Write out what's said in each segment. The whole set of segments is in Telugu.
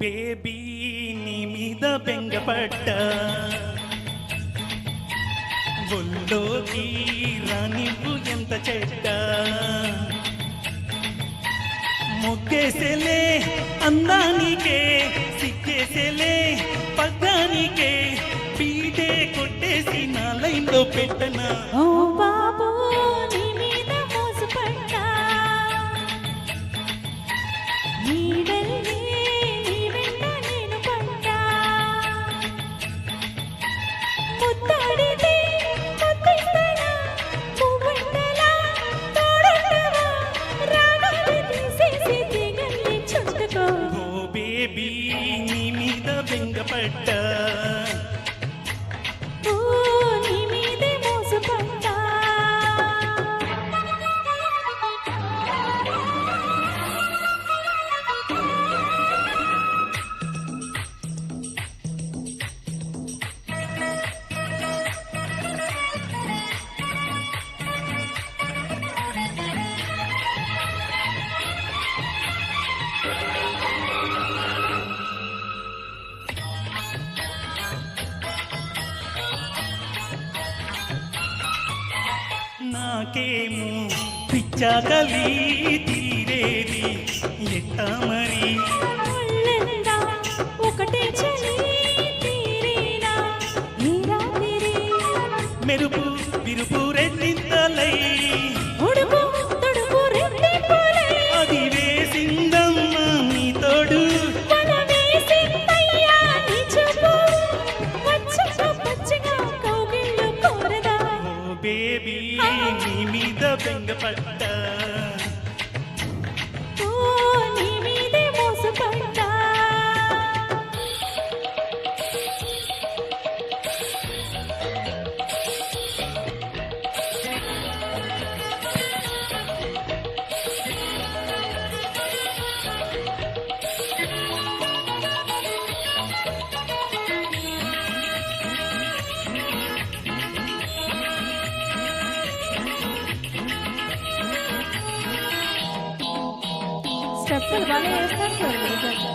బేబీ నీ మీద బెంగపడ్డా ఒళ్ళోకి రానివ్వు ఎంత చెడ్డ మొక్కేసేలే అందానికే సిక్కేసేలే పగ్గానికే పీటే కొట్టేసి నా లైన్లో పెట్టనా ఓ బాబు నీ మీద మోసపడ్డా నీడల్లే నీ వెంట నేను పడ్డా ముత్తాడితే ముద్దిస్తానా పువ్వుంటలా తోడుంటవా రాగాలు తీసేసి తీగల్ని చుట్టుకో ఓ బేబీ నీ మీద బెంగపడ్డా ఓ నీ మీదే మోసపడ్డా నాకేమో పిచ్చాకలి తీరేది ఎట్టా మరి ఒళ్ళంతా ఒకటే చలి తీరేనా ఈ రాత్రి మెరుపు విరుపు రెండింతలై ఉడుపు తుడుపు రెట్టింపులై అది వేసిందమ్మా నీ తోడు వల వేసిందయ్యా నీ చూపు వచ్చగా పచ్చగా కౌగిళ్ళు కోరదా ఓ బేబీ నీ మీద బెంగపడ్డా ఓ నీ మీదే మోసపడ్డా స్టెప్పులు బాగా వేస్తారు సార్ మీరు.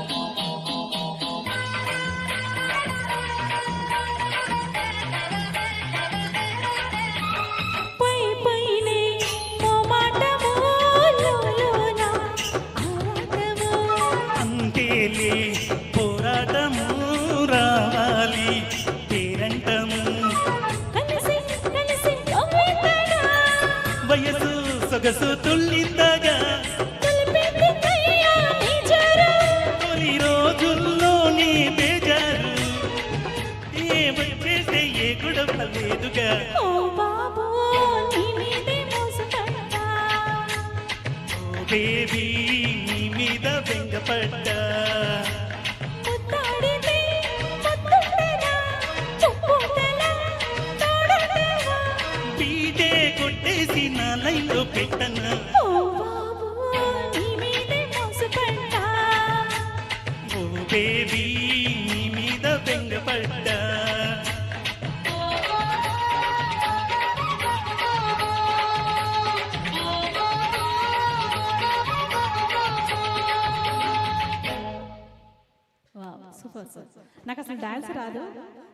పై పైనే మోమాటము లోలోన ఆరాటము అంతేలే పోరాటము రావాలి పేరంటము కలిసి కలిసి నవ్వేతడా వయసు సొగసు తుల్లిందగా కలిపెట్టిందయ్యా నీ జోరు తొలి రోజుల్లోనే బేజారు ఏ వచ్చేస్తే ఏ గొడవ లేదుగా ఓ బాబు నీ మీదే మోసపడ్డా ఓ బేబీ నీ మీద బెంగపడ్డా ముత్తాడితే ముద్దుంటనా చుప్పుంటలా తోడుంటవా పీటే కొట్టేసి నా లైన్లో పెట్టనా ఓ బాబు నీ మీదే మోసపడ్డా ఓ బేబీ నీ మీద బెంగపడ్డా సూపర్ సార్. నాకు అసలు డాన్స్ రాదు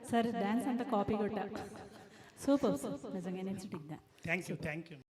సార్, డాన్స్ అంతా కాపీ కొట్టా. సూపర్ సార్, నిజంగా నేను థ్యాంక్ యూ